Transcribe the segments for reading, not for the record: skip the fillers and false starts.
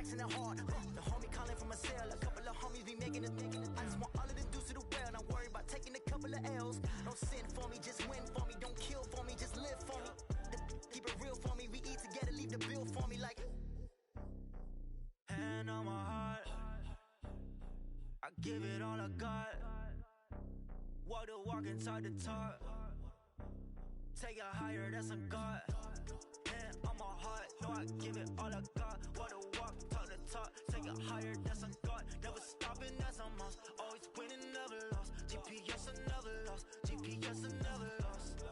flexing it hard. The homie calling from a cell. A couple of homies be making a thing. I just want all of them dudes to do well. Not worry about taking a couple of L's. Don't sin for me, just win for me. Don't kill for me, just live for me. Keep it real for me. We eat together, leave the bill for me like. Hand on my heart, I give it all I got. Walk the walk and talk the talk. Take it higher, that's a God. Hand on my heart, no, I give it all I got. Walk the walk, talk the talk. Take it higher, that's a God. Never stopping, that's a must. Always winning, never lost. GPS, I never lost. GPS, I never lost.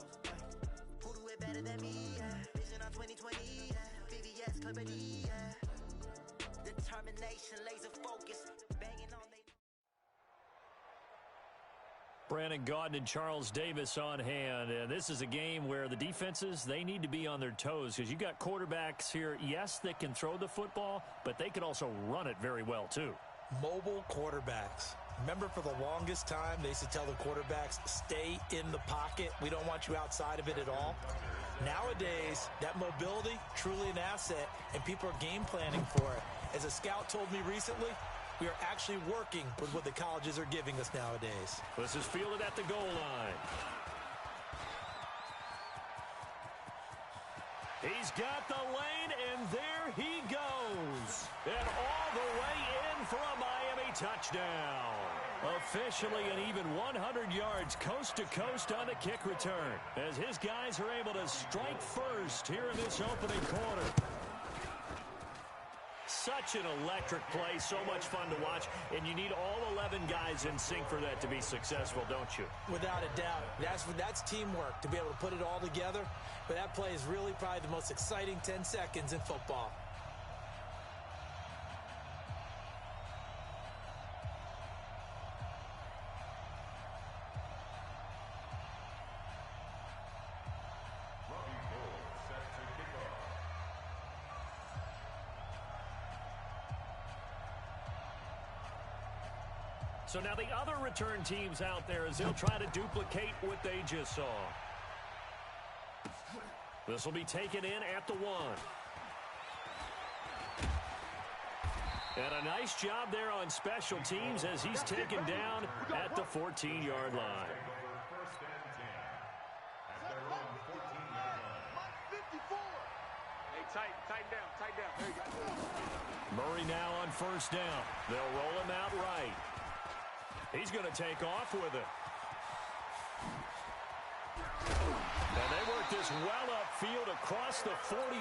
Who do it better than me? Yeah. Vision on 2020, yeah. VVS, Clarity, yeah. Determination, laser focus, banging on they. Brandon Gaudin and Charles Davis on hand. And this is a game where the defenses, they need to be on their toes because you got quarterbacks here, yes, that can throw the football, but they can also run it very well too. Mobile quarterbacks. Remember, for the longest time, they used to tell the quarterbacks, stay in the pocket. We don't want you outside of it at all. Nowadays, that mobility, truly an asset, and people are game planning for it. As a scout told me recently, we are actually working with what the colleges are giving us nowadays. This is fielded at the goal line. He's got the lane, and there he goes. And all the way in for a Miami touchdown. Officially an even 100 yards coast to coast on the kick return, as his guys are able to strike first here in this opening quarter. Such an electric play, so much fun to watch, and you need all 11 guys in sync for that to be successful, don't you? Without a doubt. That's teamwork, to be able to put it all together. But that play is really probably the most exciting 10 seconds in football. So now the other return teams out there as they'll try to duplicate what they just saw. This will be taken in at the 1. And a nice job there on special teams as he's taken down at the 14-yard line. Tighten down. There you go. Murray now on first down. They'll roll him out right. He's going to take off with it. And they work this well upfield across the 45.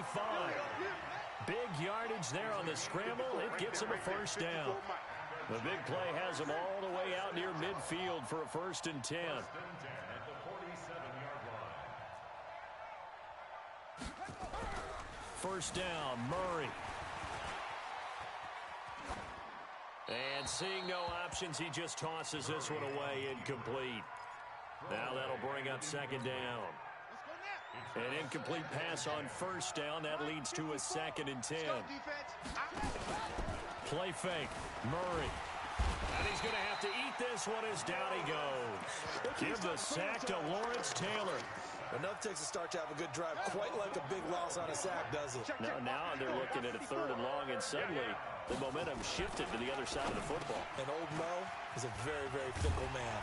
Big yardage there on the scramble. It gets him a first down. The big play has him all the way out near midfield for a 1st and 10. First down, Murray. And seeing no options, he just tosses this one away, incomplete. Now that'll bring up 2nd down. An incomplete pass on 1st down. That leads to a 2nd and 10. Play fake. Murray. And he's going to have to eat this one as down he goes. Give the sack to Lawrence Taylor. Enough takes a start to have a good drive. Quite like a big loss on a sack, does it? Now they're looking at a 3rd and long, and suddenly the momentum shifted to the other side of the football. And old Mo is a very, very fickle man.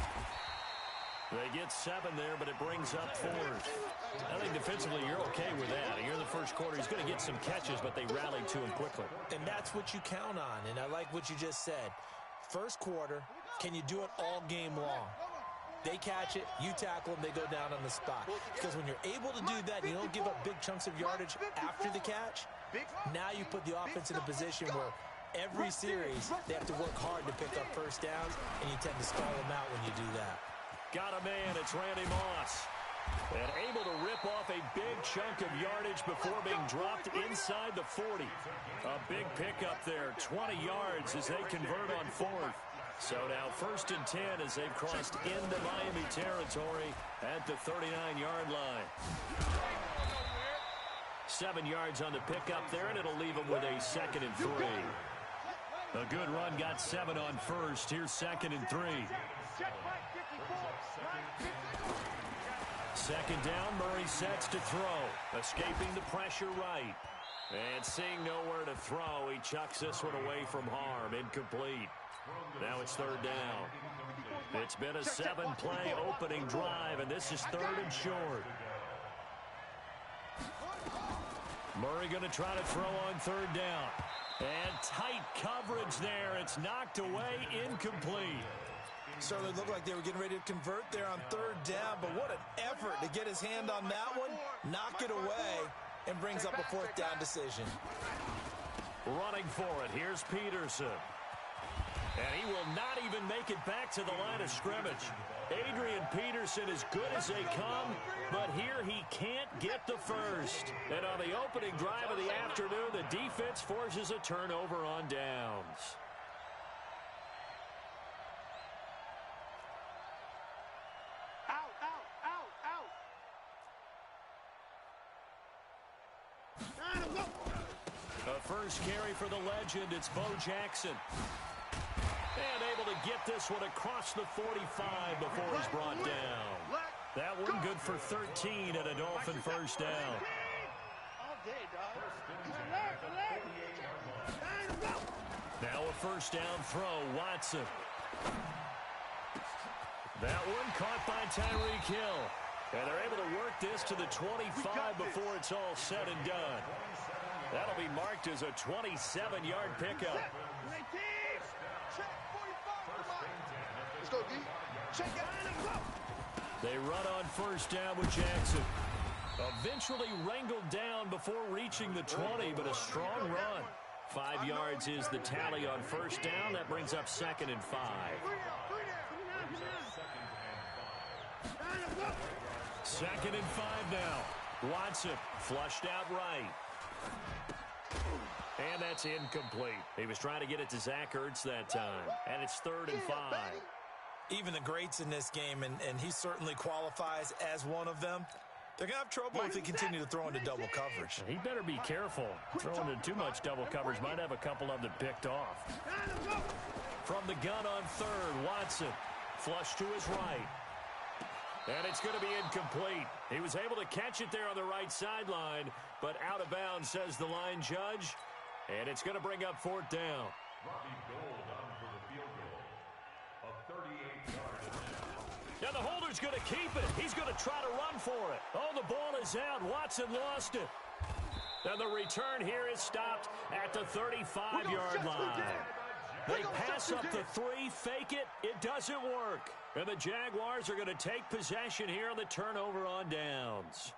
They get 7 there, but it brings up 4th. I think defensively you're okay with that. Here in the first quarter, he's going to get some catches, but they rallied to him quickly. And that's what you count on, and I like what you just said. First quarter, can you do it all game long? They catch it, you tackle them, they go down on the spot. Because when you're able to do that, you don't give up big chunks of yardage after the catch. Now you put the offense in a position where every series they have to work hard to pick up first downs, and you tend to stall them out when you do that. Got a man, it's Randy Moss. And able to rip off a big chunk of yardage before being dropped inside the 40. A big pickup there, 20 yards as they convert on 4th. So now 1st and 10 as they've crossed into Miami territory at the 39-yard line. 7 yards on the pickup there, and it'll leave them with a 2nd and 3. A good run got 7 on 1st. Here's 2nd and 3. 2nd down, Murray sets to throw. Escaping the pressure right. And seeing nowhere to throw, he chucks this one away from harm. Incomplete. Now it's third down. It's been a 7-play opening drive, and this is third and short. Murray going to try to throw on third down. And tight coverage there. It's knocked away, incomplete. Certainly looked like they were getting ready to convert there on third down, but what an effort to get his hand on that one, knock it away, and brings up a fourth down decision. Running for it, here's Peterson. And he will not even make it back to the line of scrimmage. Adrian Peterson as good as they come, but here he can't get the first. And on the opening drive of the afternoon, the defense forces a turnover on downs. A first carry for the legend, it's Bo Jackson. And able to get this one across the 45 before he's brought down. That one good for 13 and a Dolphin first down. Now a first down throw, Watson. That one caught by Tyreek Hill. And they're able to work this to the 25 before it's all said and done. That'll be marked as a 27-yard pickup. Let's go, D. Check it. They run on first down with Jackson. Eventually wrangled down before reaching the 20, but a strong run. 5 yards is the tally on first down. That brings up 2nd and 5. 2nd and 5 now. Watson flushed out right. And that's incomplete. He was trying to get it to Zach Ertz that time. And it's 3rd and 5. Even the greats in this game, and he certainly qualifies as one of them, they're going to have trouble if they continue to throw into double coverage. He better be careful. Throwing into too much double coverage might have a couple of them picked off. From the gun on third, Watson. Flush to his right. And it's going to be incomplete. He was able to catch it there on the right sideline, but out of bounds, says the line judge. And it's going to bring up 4th down. Now the holder's going to keep it. He's going to try to run for it. Oh, the ball is out. Watson lost it. And the return here is stopped at the 35-yard line. They pass up the 3, fake it. It doesn't work. And the Jaguars are going to take possession here on the turnover on downs.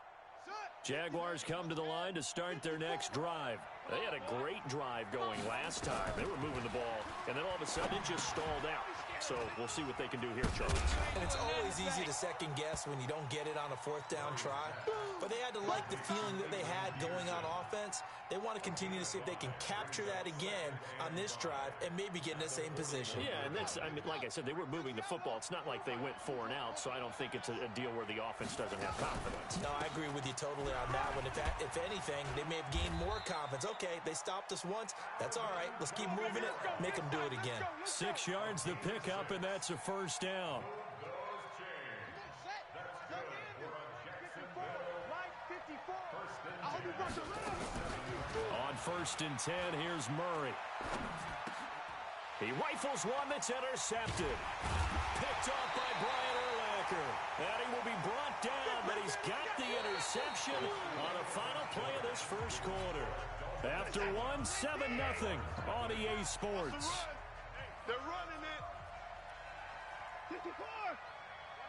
Jaguars come to the line to start their next drive. They had a great drive going last time. They were moving the ball, and then all of a sudden it just stalled out. So we'll see what they can do here, Charles. And it's always easy to second guess when you don't get it on a 4th down try. But they had to like the feeling that they had going on offense. They want to continue to see if they can capture that again on this drive and maybe get in the same position. Yeah, and that's, I mean, like I said, they were moving the football. It's not like they went 4 and out, so I don't think it's a deal where the offense doesn't have confidence. No, I agree with you totally on that one. If anything, they may have gained more confidence. Okay, they stopped us once. That's all right. Let's keep moving it. Make them do it again. 6 yards the pickup, and that's a first down. On 1st and 10, here's Murray. He rifles one that's intercepted. Picked off by Brian Urlacher. And he will be brought down, but he's got the interception on the final play of this first quarter. After 1, 7-0 on EA Sports. They're running it. 54. Watch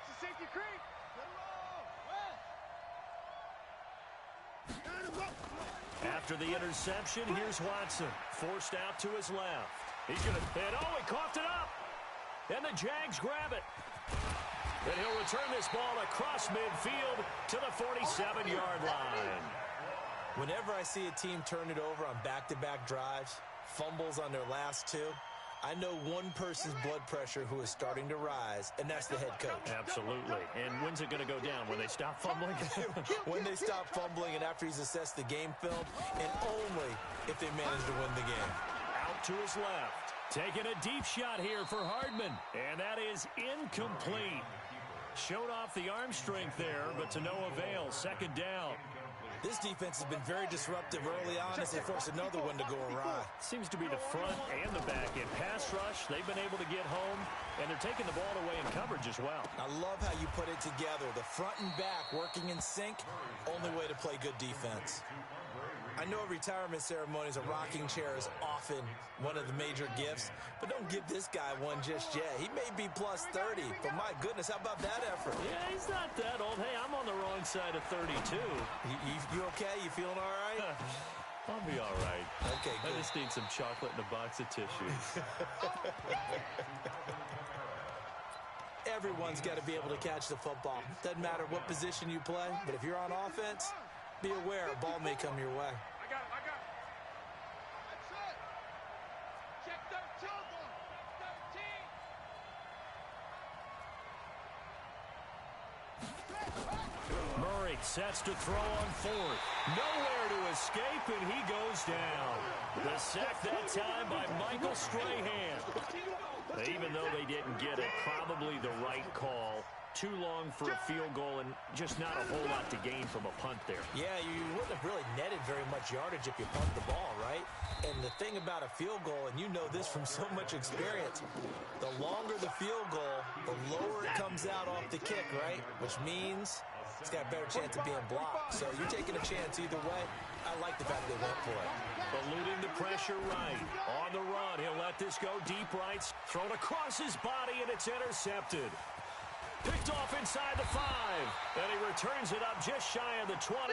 the safety creep. After the interception, here's Watson. Forced out to his left. He's going to hit. Oh, he coughed it up. And the Jags grab it. And he'll return this ball across midfield to the 47-yard line. Whenever I see a team turn it over on back-to-back drives, fumbles on their last 2, I know one person's blood pressure who is starting to rise, and that's the head coach. Absolutely. And when's it going to go down? When they stop fumbling? When they stop fumbling and after he's assessed the game film, and only if they manage to win the game. Out to his left. Taking a deep shot here for Hardman. And that is incomplete. Showed off the arm strength there, but to no avail. 2nd down. This defense has been very disruptive early on as they force another one to go awry. Seems to be the front and the back end. Pass rush, they've been able to get home, and they're taking the ball away in coverage as well. I love how you put it together. The front and back working in sync, only way to play good defense. I know a retirement ceremony is a rocking chair is often one of the major gifts, but don't give this guy one just yet. He may be plus 30, but my goodness, how about that effort? Yeah, he's not that old. Hey, I'm on the wrong side of 32. You okay? You feeling all right? I'll be all right. Okay, good. I just need some chocolate and a box of tissues. Everyone's got to be able to catch the football. Doesn't matter what position you play, but if you're on offense, be aware a ball may come your way. I got it. That's it. Check 13. 13. Murray sets to throw on fourth. Nowhere to escape, and he goes down. The sack that time by Michael Strahan. Even though they didn't get it, probably the right call. Too long for a field goal and just not a whole lot to gain from a punt there. Yeah, you wouldn't have really netted very much yardage if you pumped the ball, right? And the thing about a field goal, and you know this from so much experience, the longer the field goal, the lower it comes out off the kick, right? Which means it's got a better chance of being blocked. So you're taking a chance either way. I like the fact they went for it. Eluding the pressure right. On the run, he'll let this go deep right. Thrown across his body, and it's intercepted. Picked off inside the 5, and he returns it up just shy of the 20.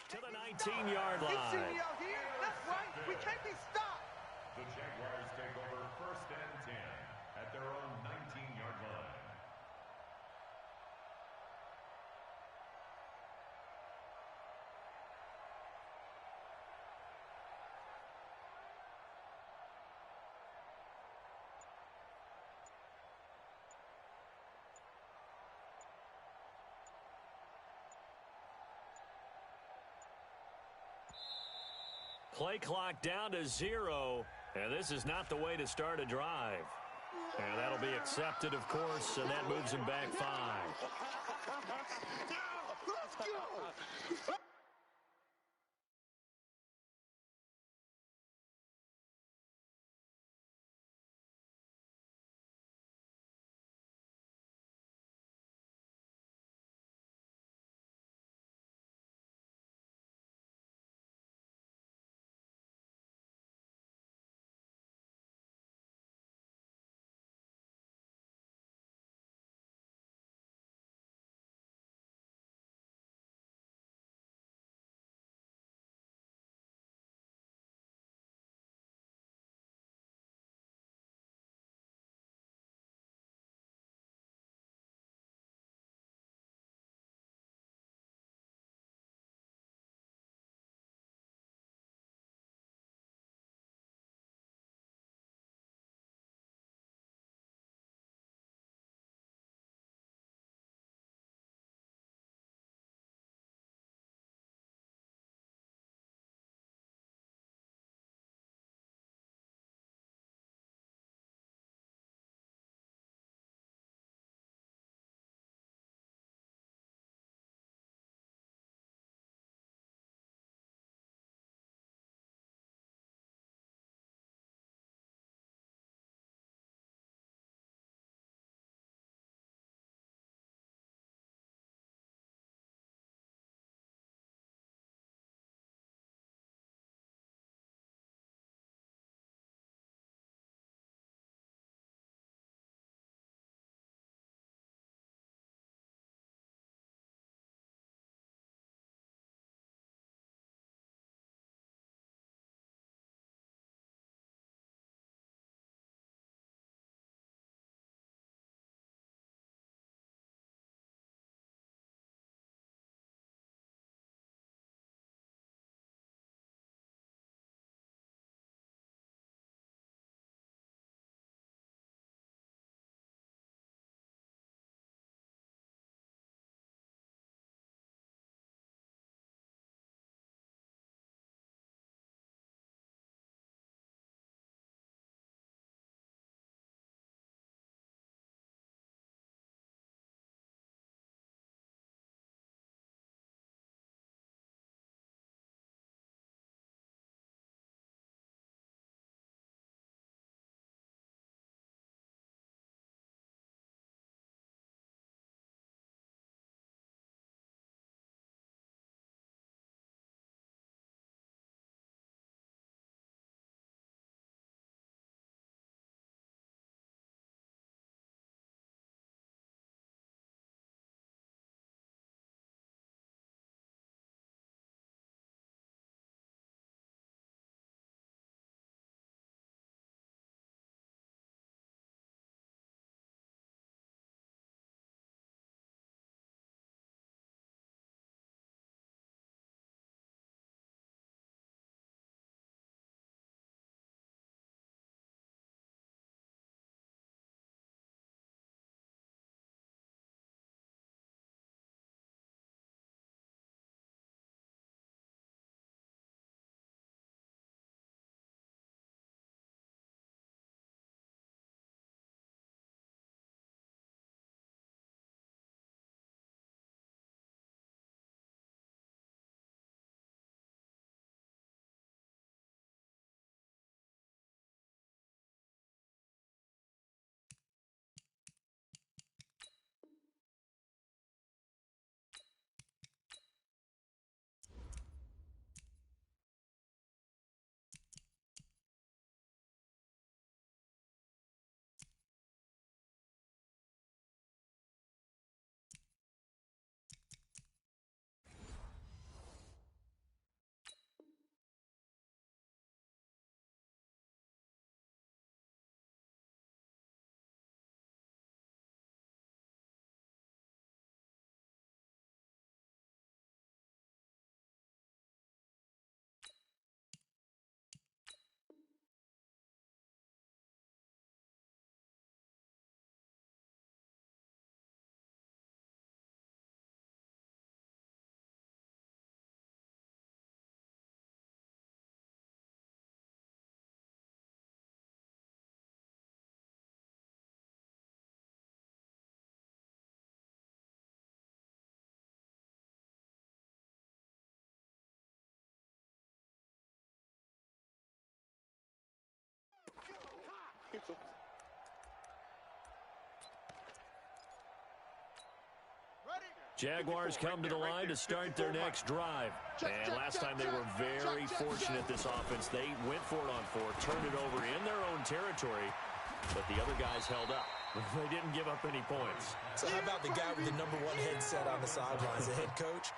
To the 19-yard line. You see me out here? That's right. We can't be stopped. The Jaguars take over 1st and 10 at their own 19-yard line. Play clock down to 0, and this is not the way to start a drive. And that'll be accepted, of course, and that moves him back 5. Let's go. Jaguars come to the line to start their next drive. And last time they were very fortunate, this offense. They went for it on fourth, turned it over in their own territory, but the other guys held up. They didn't give up any points. So how about the guy with the #1 headset on the sidelines, the head coach?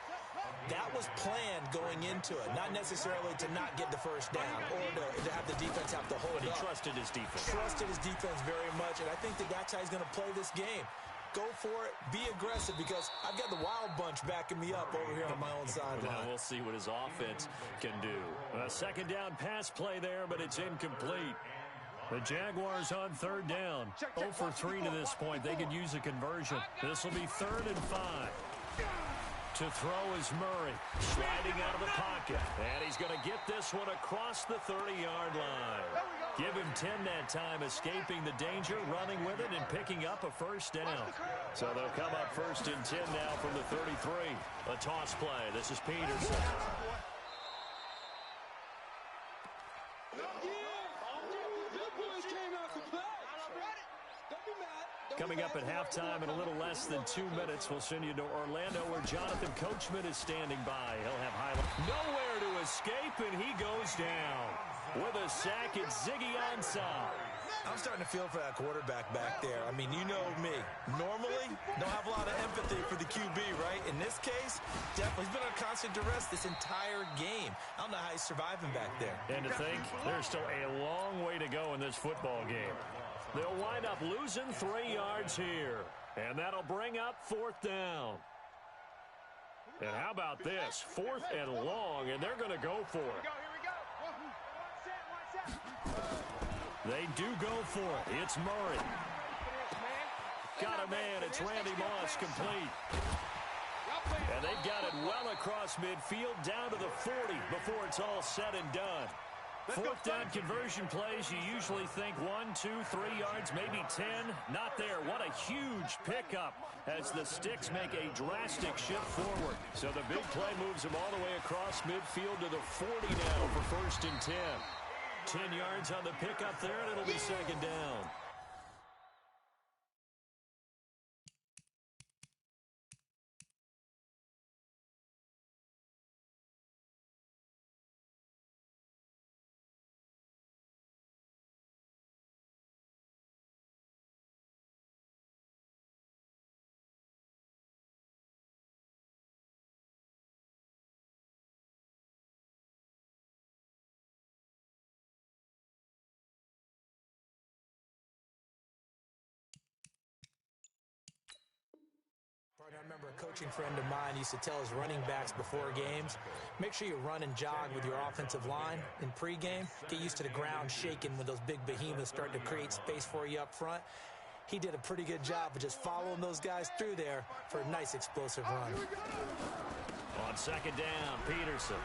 That was planned going into it, not necessarily to not get the first down or to have the defense have to hold But he up. trusted his defense. Trusted his defense very much, and I think that's how he's going to play this game. Go for it. Be aggressive, because I've got the wild bunch backing me up over here on my own sideline. Now we'll see what his offense can do. A second down pass play there, but it's incomplete. The Jaguars on third down. 0 for 3 to this point. They could use a conversion. This will be 3rd and 5. To throw is Murray, sliding out of the pocket. And he's going to get this one across the 30-yard line. Give him 10 that time, escaping the danger, running with it, and picking up a first down. So they'll come up 1st and 10 now from the 33. A toss play. This is Peterson. Coming up at halftime in a little less than 2 minutes, we'll send you to Orlando, where Jonathan Coachman is standing by. He'll have highlights. Nowhere to escape, and he goes down. With a sack, it's Ziggy Ansah. I'm starting to feel for that quarterback back there. I mean, you know me. Normally, don't have a lot of empathy for the QB, right? In this case, definitely. He's been on constant duress this entire game. I don't know how he's surviving back there. And to think, there's still a long way to go in this football game. They'll wind up losing 3 yards here. And that'll bring up 4th down. And how about this? 4th and long, and they're going to go for it. They do go for it. It's Murray. Got a man. It's Randy Moss, complete. And they've got it well across midfield, down to the 40 before it's all said and done. 4th down conversion plays, you usually think 1, 2, 3 yards, maybe 10. Not there. What a huge pickup as the Sticks make a drastic shift forward. So the big play moves them all the way across midfield to the 40 now for 1st and 10. 10 yards on the pickup there, and it'll be 2nd down. I remember a coaching friend of mine used to tell his running backs before games, make sure you run and jog with your offensive line in pregame. Get used to the ground shaking when those big behemoths start to create space for you up front. He did a pretty good job of just following those guys through there for a nice explosive run. On 2nd down, Peterson.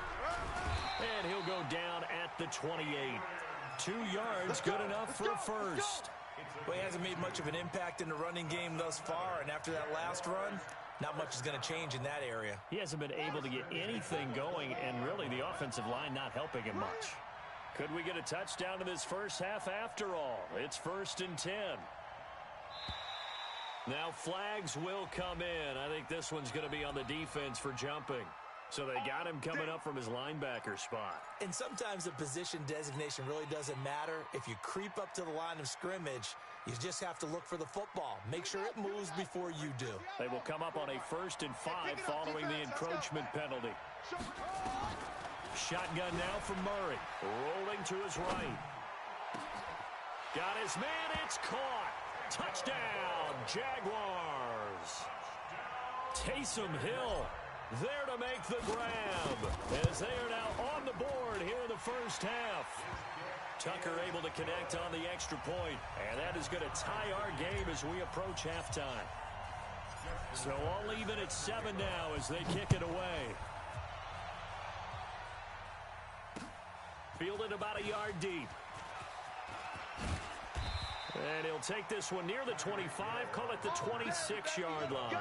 And he'll go down at the 28. 2 yards, good enough for a first. Well, he hasn't made much of an impact in the running game thus far, and after that last run, not much is going to change in that area. He hasn't been able to get anything going, and really the offensive line not helping him much. Could we get a touchdown in this first half after all? It's 1st and 10. Now flags will come in. I think this one's going to be on the defense for jumping. So they got him coming up from his linebacker spot. And sometimes the position designation really doesn't matter. If you creep up to the line of scrimmage, you just have to look for the football. Make sure it moves before you do. They will come up on a 1st and 5 following the encroachment penalty. Shotgun now from Murray. Rolling to his right. Got his man. It's caught. Touchdown, Jaguars. Taysom Hill there to make the grab as they are now on the board here in the first half. Tucker able to connect on the extra point, and that is going to tie our game as we approach halftime. So all even at 7 now as they kick it away. Fielded about a yard deep. And he'll take this one near the 25, call it the 26-yard line.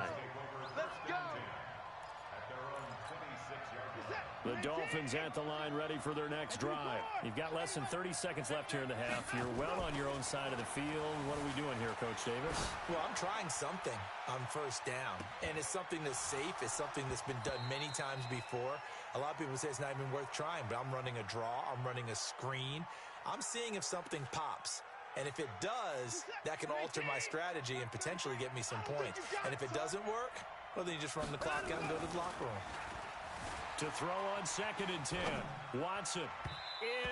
Let's go. At their own 26-yard line. The Dolphins at the line ready for their next drive. You've got less than 30 seconds left here in the half. You're well on your own side of the field. What are we doing here, Coach Davis? Well, I'm trying something on first down, and it's something that's safe. It's something that's been done many times before. A lot of people say it's not even worth trying, but I'm running a draw. I'm running a screen. I'm seeing if something pops. And if it does, that can alter my strategy and potentially get me some points. And if it doesn't work, well, then you just run the clock out and go to the locker room. To throw on 2nd and 10. Watson.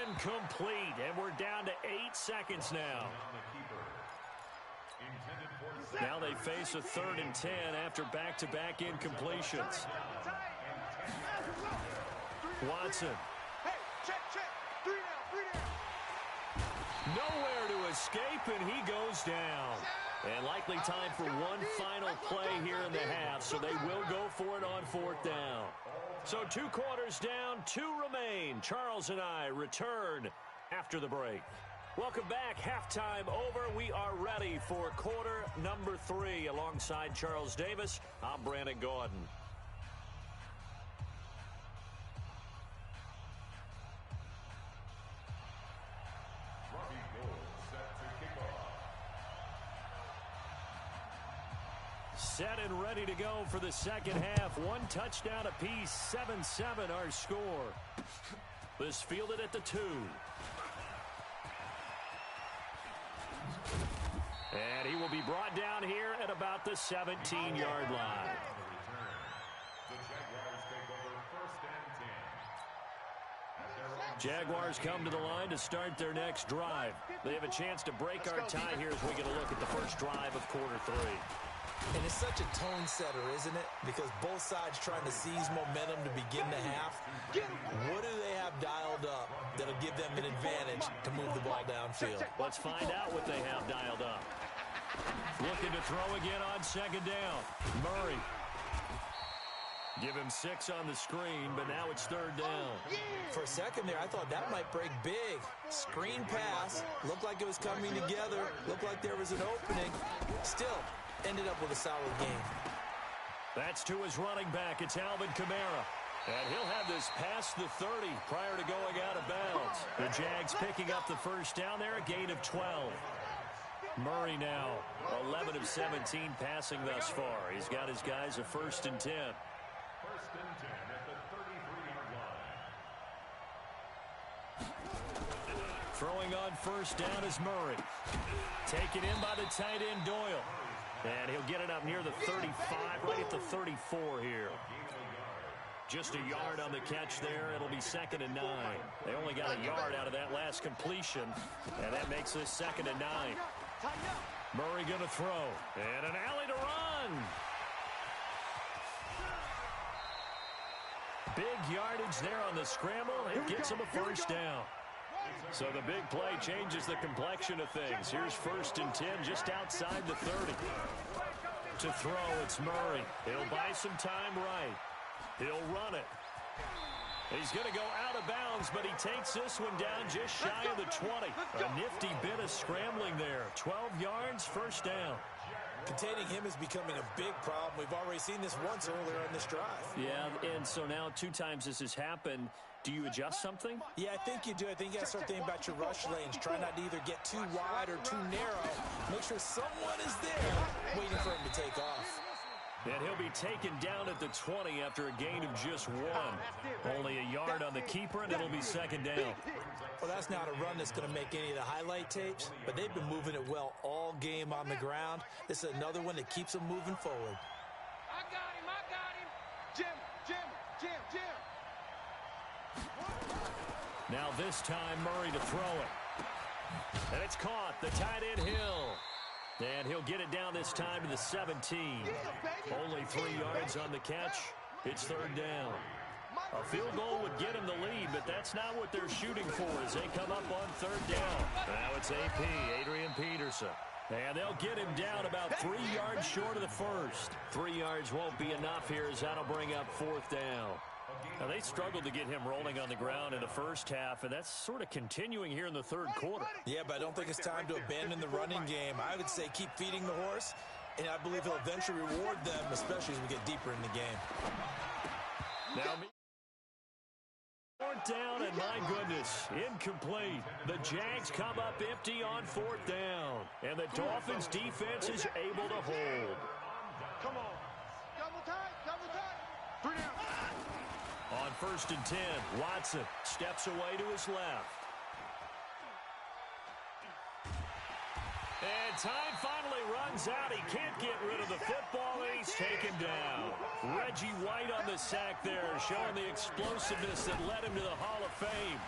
Incomplete. And we're down to 8 seconds now. Now they face a 3rd and 10 after back-to-back incompletions. Watson. Nowhere to escape, and he goes down. And likely time for one final play here in the half, so they will go for it on 4th down. So 2 quarters down, 2 remain. Charles and I return after the break. Welcome back. Halftime over. We are ready for quarter number 3. Alongside Charles Davis, I'm Brandon Gaudin. Set and ready to go for the second half. 1 touchdown apiece, 7-7 our score. This fielded at the 2. And he will be brought down here at about the 17-yard line. Jaguars come to the line to start their next drive. They have a chance to break our tie here as we get a look at the first drive of quarter 3. And it's such a tone setter, isn't it? Because both sides trying to seize momentum to begin the half. What do they have dialed up that'll give them an advantage to move the ball downfield? Let's find out what they have dialed up. Looking to throw again on 2nd down. Murray. Give him 6 on the screen, but now it's 3rd down. For a second there, I thought that might break big. Screen pass. Looked like it was coming together. Looked like there was an opening. Still ended up with a solid game. That's to his running back. It's Alvin Kamara. And he'll have this past the 30 prior to going out of bounds. The Jags picking up the first down there, a gain of 12. Murray now, 11 of 17 passing thus far. He's got his guys a 1st and 10. 1st and 10 at the 33-yard line. Throwing on 1st down is Murray. Taken in by the tight end Doyle. And he'll get it up near the 35, right at the 34 here. Just a yard on the catch there. It'll be 2nd and 9. They only got a yard out of that last completion, and that makes this 2nd and 9. Murray going to throw, and an alley to run. Big yardage there on the scramble. It gets him a 1st down. So the big play changes the complexion of things. Here's 1st and 10 just outside the 30. To throw, it's Murray. He'll buy some time right. He'll run it. He's going to go out of bounds, but he takes this one down just shy of the 20. A nifty bit of scrambling there. 12 yards, 1st down. Containing him is becoming a big problem. We've already seen this once earlier in this drive. Yeah, and so now 2 times this has happened. Do you adjust something? Yeah, I think you do. I think you got to start thinking about your rush lanes. Try not to either get too wide or too narrow. Make sure someone is there waiting for him to take off. And he'll be taken down at the 20 after a gain of just 1. Only a yard on the keeper, and it'll be 2nd down. Well, that's not a run that's going to make any of the highlight tapes, but they've been moving it well all game on the ground. This is another one that keeps them moving forward. I got him. Jim. Now this time, Murray to throw it. And it's caught. The tight end Hill. And he'll get it down this time to the 17. Only 3 yards on the catch. It's 3rd down. A field goal would get him the lead, but that's not what they're shooting for as they come up on 3rd down. Now it's AP, Adrian Peterson. And they'll get him down about 3 yards short of the 1st. 3 yards won't be enough here as that'll bring up 4th down. Now, they struggled to get him rolling on the ground in the first half, and that's sort of continuing here in the 3rd quarter. Yeah, but I don't think it's time to abandon the running game. I would say keep feeding the horse, and I believe he'll eventually reward them, especially as we get deeper in the game. Now And my goodness, incomplete. The Jags come up empty on 4th down. And the Dolphins defense is able to hold. Come on. Double tight, double tight. 3 down. On 1st and 10, Watson steps away to his left. And time finally runs out. He can't get rid of the football, and he's taken down. Reggie White on the sack there, showing the explosiveness that led him to the Hall of Fame.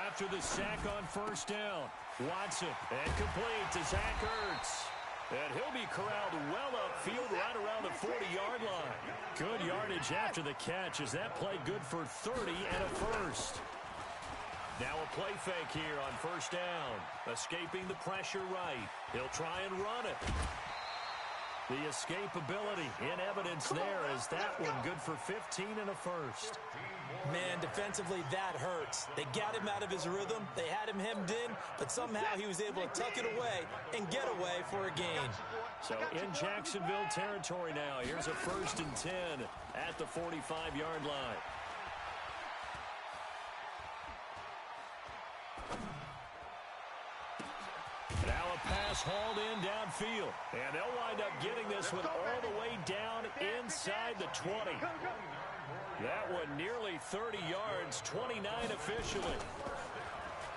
After the sack on 1st down, Watson, and complete to Zach Ertz. And he'll be corralled well upfield right around the 40-yard line. Good yardage after the catch as that play good for 30 and a first. Now a play fake here on 1st down. Escaping the pressure right. He'll try and run it. The escapability in evidence there as that one good for 15 and a first. Man, defensively, that hurts. They got him out of his rhythm. They had him hemmed in, but somehow he was able to tuck it away and get away for a gain. So in Jacksonville territory now, here's a 1st and 10 at the 45-yard line. Now a pass hauled in downfield. And they'll wind up getting this one all the way down inside the 20. That one nearly 30 yards, 29 officially.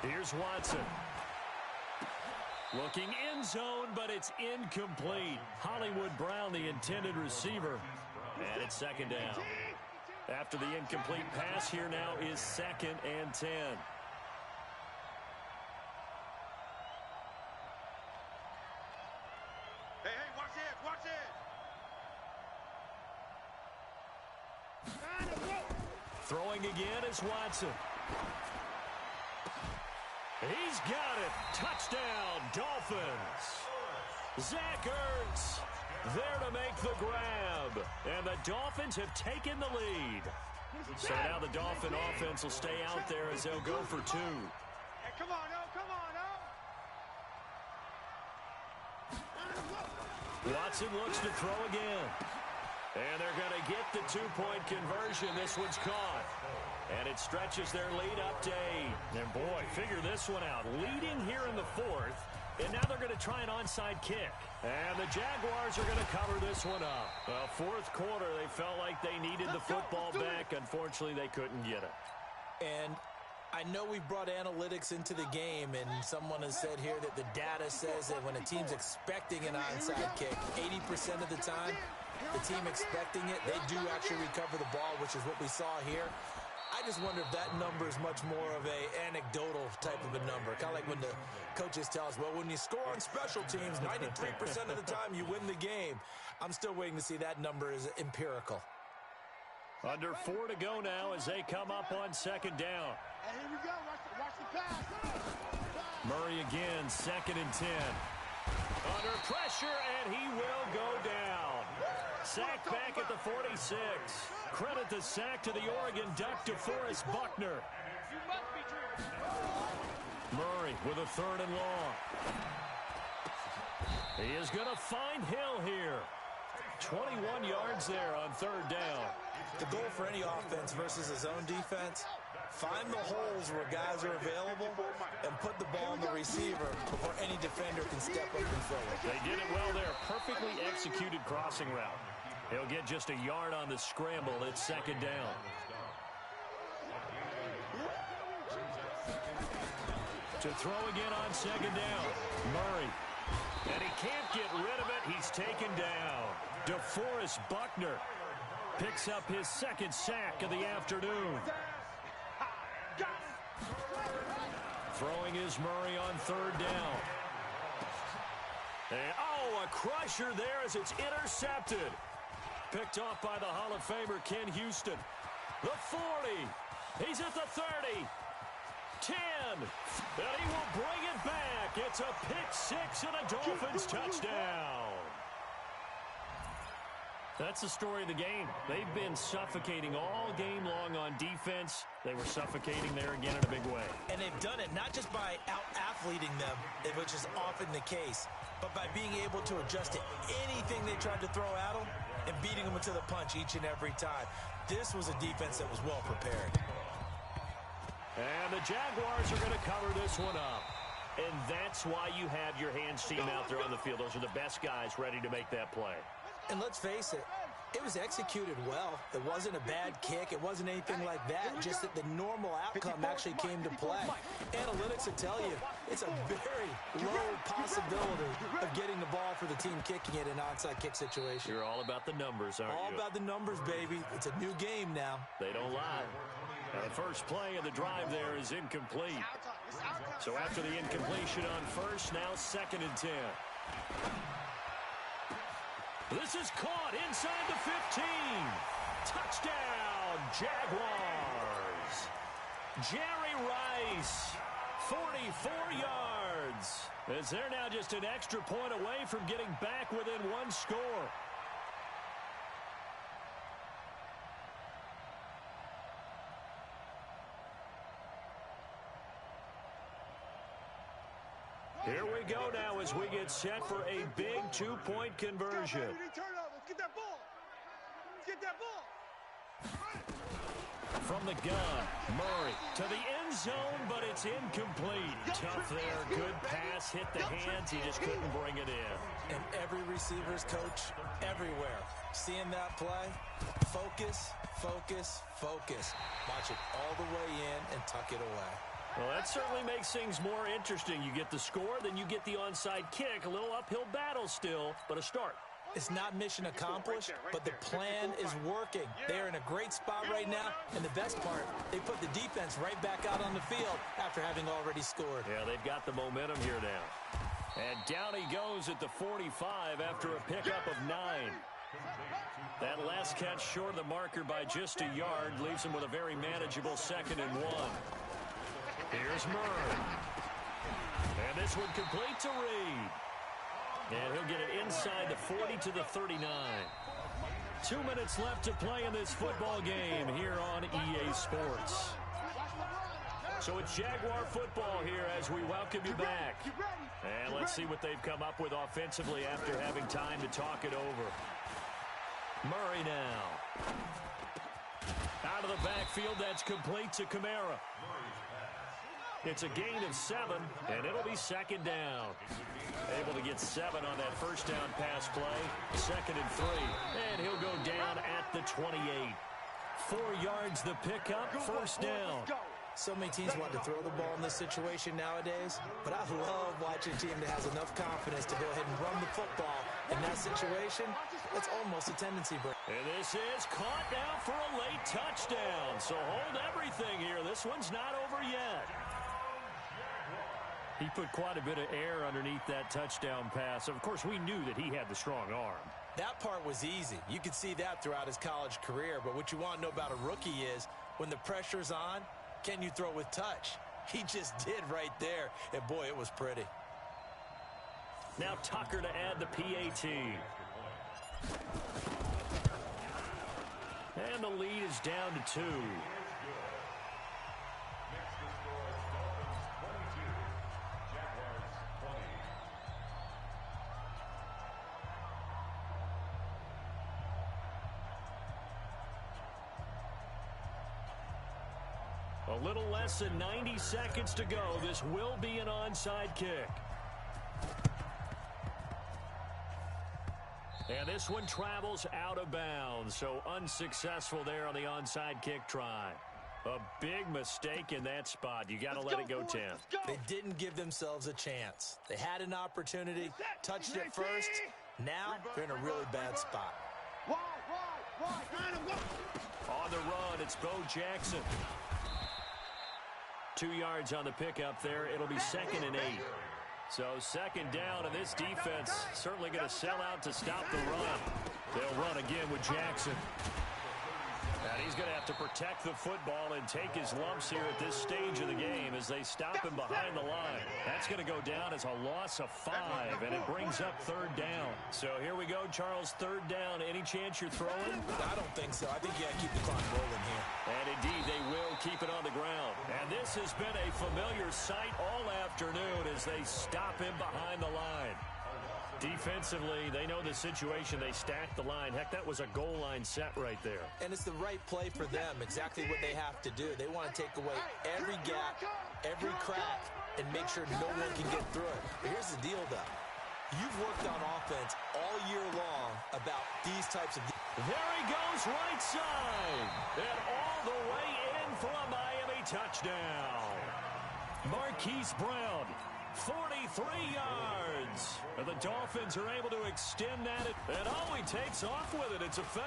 Here's Watson. Looking end zone, but it's incomplete. Hollywood Brown, the intended receiver. And it's 2nd down. After the incomplete pass, here now is 2nd and 10. Hey, watch it, watch it. Throwing again is Watson. He's got it. Touchdown, Dolphins. Zach Ertz there to make the grab. And the Dolphins have taken the lead. So now the Dolphin offense will stay out there as they'll go for 2. Hey, come on, no, come on, no. Watson looks to throw again. And they're going to get the 2-point conversion. This one's caught. And it stretches their lead up to 8. And boy, figure this one out. Leading here in the 4th. And now they're going to try an onside kick. And the Jaguars are going to cover this one up. Well, 4th quarter, they felt like they needed the football back. Unfortunately, they couldn't get it. And I know we've brought analytics into the game, and someone has said here that the data says that when a team's expecting an onside kick, 80% of the time, the team expecting it, they do actually recover the ball, which is what we saw here. I just wonder if that number is much more of a anecdotal type of a number. Kind of like when the coaches tell us, well, when you score on special teams, 93% of the time you win the game. I'm still waiting to see that number is empirical. Under 4 to go now as they come up on 2nd down. Hey, here we go. Watch the pass. Murray again, 2nd and 10. Under pressure, and he will go down. Sacked back at the 46. Credit the sack to the Oregon Duck, DeForest Buckner. Murray with a 3rd and long. He is going to find Hill here. 21 yards there on 3rd down. The goal for any offense versus his own defense, find the holes where guys are available and put the ball on the receiver before any defender can step up and throw it. They did it well there. Perfectly executed crossing route. He'll get just a yard on the scramble. It's 2nd down. To throw again on 2nd down. Murray. And he can't get rid of it. He's taken down. DeForest Buckner picks up his 2nd sack of the afternoon. Throwing is Murray on 3rd down. And, a crusher there as it's intercepted. Picked off by the Hall of Famer Ken Houston. The 40. He's at the 30. 10. And he will bring it back. It's a pick 6 and a Dolphins touchdown. That's the story of the game. They've been suffocating all game long on defense. They were suffocating there again in a big way. And they've done it not just by out-athleting them, which is often the case, but by being able to adjust to anything they tried to throw at them and beating them to the punch each and every time. This was a defense that was well prepared. And the Jaguars are going to cover this one up. And that's why you have your hands team out there on the field. Those are the best guys ready to make that play. And let's face it, it was executed well. It wasn't a bad kick. It wasn't anything like that. Just that the normal outcome actually came to play. Analytics will tell you it's a very low possibility of getting the ball for the team kicking it in an onside kick situation. You're all about the numbers, aren't you? All about the numbers, baby. It's a new game now. They don't lie. The first play of the drive there is incomplete. So after the incompletion on first, now 2nd and 10. This is caught inside the 15. Touchdown, Jaguars. Jerry Rice, 44 yards. As they're now just an extra point away from getting back within one score. Here we go now as we get set for a big 2-point conversion. Get that ball. Get that ball. From the gun, Murray to the end zone, but it's incomplete. Tough there. Good pass. Hit the hands. He just couldn't bring it in. And every receiver's coach everywhere. Seeing that play, focus, focus, focus. Watch it all the way in and tuck it away. Well, that certainly makes things more interesting. You get the score, then you get the onside kick. A little uphill battle still, but a start. It's not mission accomplished, but the plan is working. They're in a great spot right now, and the best part, they put the defense right back out on the field after having already scored. Yeah, they've got the momentum here now. And down he goes at the 45 after a pickup of 9. That last catch short of the marker by just a yard leaves him with a very manageable 2nd and 1. Here's Murray. And this one complete to Reed. And he'll get it inside the 40 to the 39. 2 minutes left to play in this football game here on EA Sports. So it's Jaguar football here as we welcome you back. And let's see what they've come up with offensively after having time to talk it over. Murray now. Out of the backfield, that's complete to Kamara. It's a gain of 7, and it'll be 2nd down. Able to get 7 on that first down pass play. 2nd and 3, and he'll go down at the 28. 4 yards the pickup, 1st down. So many teams want to throw the ball in this situation nowadays, but I love watching a team that has enough confidence to go ahead and run the football. In that situation, it's almost a tendency break. And this is caught now for a late touchdown. So hold everything here. This one's not over yet. He put quite a bit of air underneath that touchdown pass. Of course, we knew that he had the strong arm. That part was easy. You could see that throughout his college career. But what you want to know about a rookie is when the pressure's on, can you throw with touch? He just did right there. And, boy, it was pretty. Now Tucker to add the PAT. And the lead is down to 2. A little less than 90 seconds to go. This will be an onside kick. And this one travels out of bounds, so unsuccessful there on the onside kick try. A big mistake in that spot. You got to let it go, Tim. They didn't give themselves a chance. They had an opportunity, touched it first. Now they're in a really bad spot. On the run, it's Bo Jackson. 2 yards on the pickup there. It'll be 2nd and 8. So 2nd down, and this defense certainly going to sell out to stop the run. They'll run again with Jackson. And he's going to have to protect the football and take his lumps here at this stage of the game as they stop him behind the line. That's going to go down as a loss of 5, and it brings up 3rd down. So here we go, Charles, 3rd down. Any chance you're throwing? I don't think so. I think you got to keep the clock rolling here. And indeed, they will keep it on the ground. And this has been a familiar sight all afternoon as they stop him behind the line. Defensively, they know the situation. They stack the line. Heck, that was a goal line set right there. And it's the right play for them, exactly what they have to do. They want to take away every gap, every crack, and make sure no one can get through it. But here's the deal, though. You've worked on offense all year long about these types of... There he goes right side. And all the way in for a Miami touchdown. Marquise Brown, 43 yards. And the Dolphins are able to extend that. And he takes off with it. It's a fake.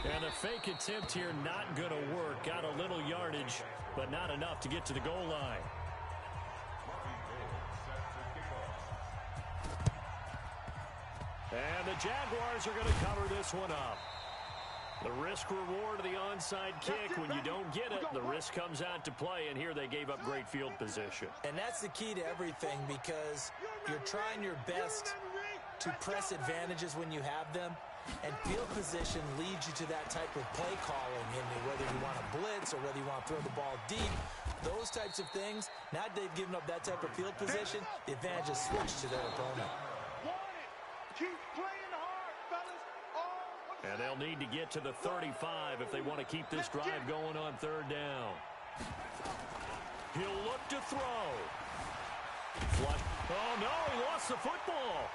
And the fake attempt here not going to work. Got a little yardage, but not enough to get to the goal line. And the Jaguars are going to cover this one up. The risk-reward of the onside kick, when you don't get it, the risk comes out to play, and here they gave up great field position. And that's the key to everything, because you're trying your best to press advantages when you have them, and field position leads you to that type of play calling, and whether you want to blitz or whether you want to throw the ball deep, those types of things. Now they've given up that type of field position, the advantage is switched to their opponent. Keep playing hard, fellas. And they'll need to get to the 35 if they want to keep this drive going on third down. He'll look to throw. Flush. Oh, no, he lost the football.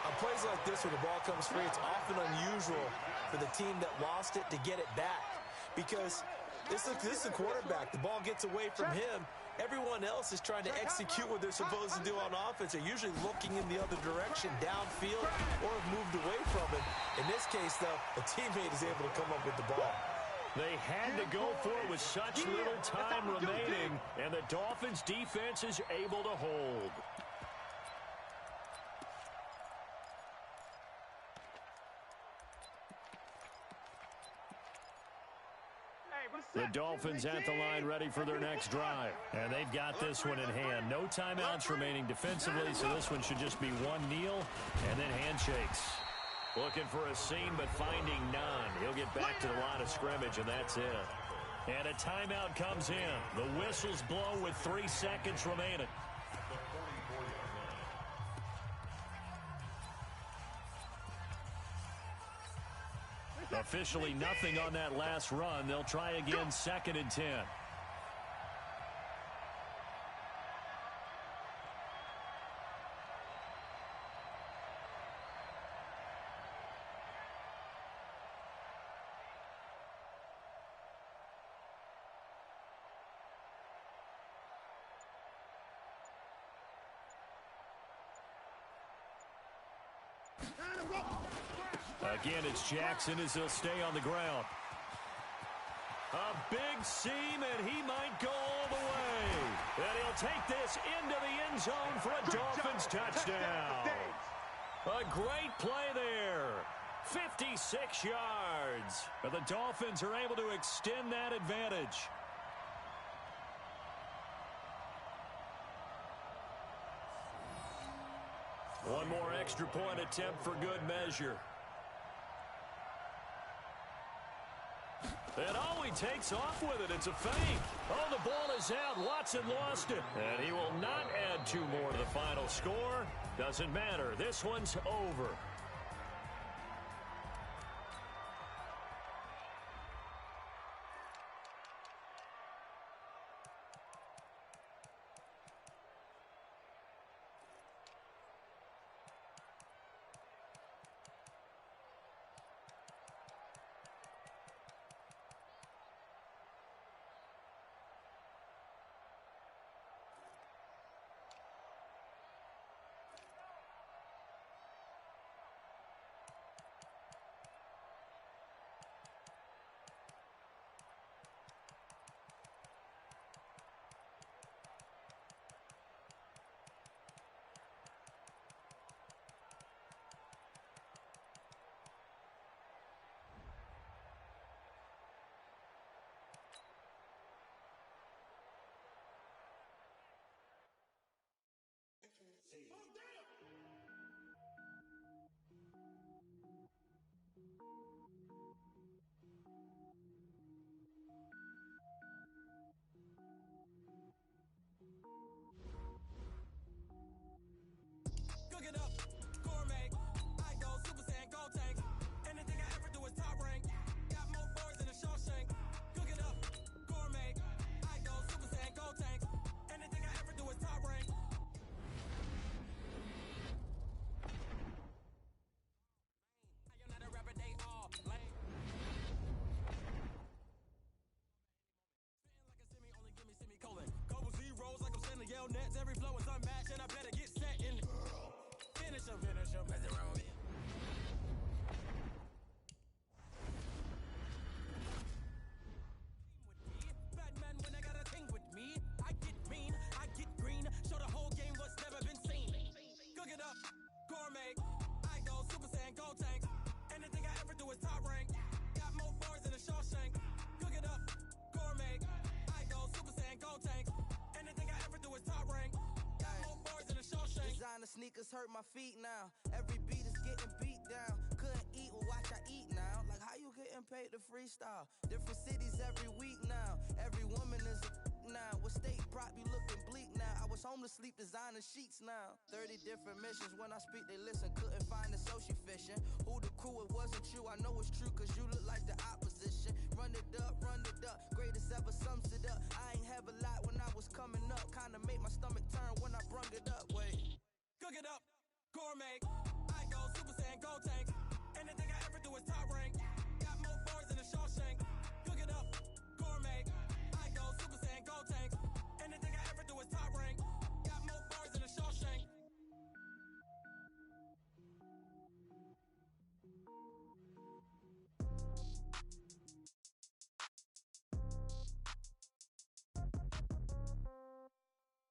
On plays like this where the ball comes free, it's often unusual for the team that lost it to get it back. Because this is the quarterback. The ball gets away from him. Everyone else is trying to execute what they're supposed to do on offense. They're usually looking in the other direction, downfield, or have moved away from it. In this case, though, a teammate is able to come up with the ball. They had to go for it with such little time remaining, and the Dolphins' defense is able to hold. The Dolphins at the line ready for their next drive. And they've got this one in hand. No timeouts remaining defensively, so this one should just be one kneel and then handshakes. Looking for a seam, but finding none. He'll get back to the line of scrimmage, and that's it. And a timeout comes in. The whistles blow with 3 seconds remaining. Officially nothing on that last run. They'll try again, 2nd and 10. Again, it's Jackson as he'll stay on the ground. A big seam, and he might go all the way. And he'll take this into the end zone for a Dolphins touchdown. A great play there. 56 yards. But the Dolphins are able to extend that advantage. One more extra point attempt for good measure. And he takes off with it. It's a fake. Oh, the ball is out. Watson lost it. And he will not add 2 more to the final score. Doesn't matter. This one's over. sneakers hurt my feet now. Every beat is getting beat down. Couldn't eat, well watch I eat now. Like how you getting paid to freestyle? Different cities every week now. Every woman is a now. What state prop you looking bleak now? I was home to sleep designing sheets now. 30 different missions. When I speak they listen. Couldn't find the social fishing. Who the crew, it wasn't you. I know it's true cause you look like the opposition. Run it up, greatest ever sums it up. I ain't have a lot when I was coming up. Kinda made my stomach turn when I brung it up. Wait. Cook it up, gourmet. I go Super Saiyan, go tank. Anything I ever do is top rank. Got more bars than a Shawshank. Cook it up, gourmet. I go Super Saiyan, go tank. Anything I ever do is top rank. Got more bars than a Shawshank.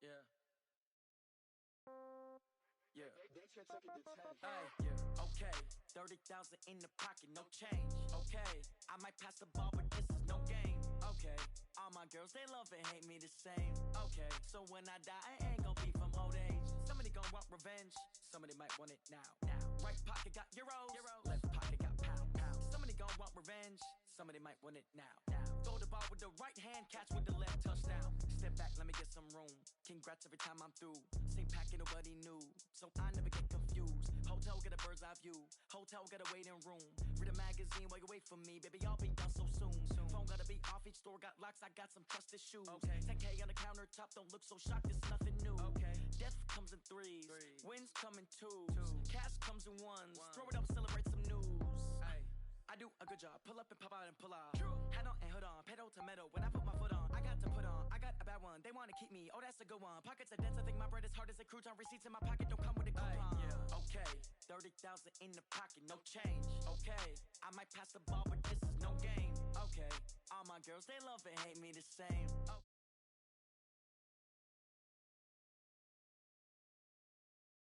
Yeah. Yeah. Hey, yeah. Okay. 30,000 in the pocket, no change. Okay. I might pass the ball, but this is no game. Okay. All my girls, they love and hate me the same. Okay. So when I die, I ain't gon' be from old age. Somebody gon' want revenge. Somebody might want it now. Right pocket got euros. Left pocket got pound. Somebody gon' want revenge. Somebody might want it now. Throw the ball with the right hand, catch with the left, touchdown. Step back, let me get some room. Congrats every time I'm through. Same packet, nobody knew, so I never get confused. Hotel get a bird's eye view. Hotel got a waiting room. Read a magazine while you wait for me, baby. I'll be done so soon. Phone gotta be off, each store got locks. I got some trusted shoes. Okay. 10K on the countertop, don't look so shocked. It's nothing new. Okay. Death comes in threes. Wins come in twos. Cash comes in ones. Throw it up, celebrate some news. Ay. I do a good job. Pull up and pop out and pull out. Hat on and hood on. Pedal to metal. When I put my foot on, I got to put on. I got a bad one. They wanna keep me. Oh, that's a good one. Pockets are dense. I think my bread is hard as a crouton. Receipts in my pocket don't come with a coupon. Yeah. Okay. 30,000 in the pocket, no change. Okay. I might pass the ball, but this is no game. Okay. All my girls, they love and hate me the same.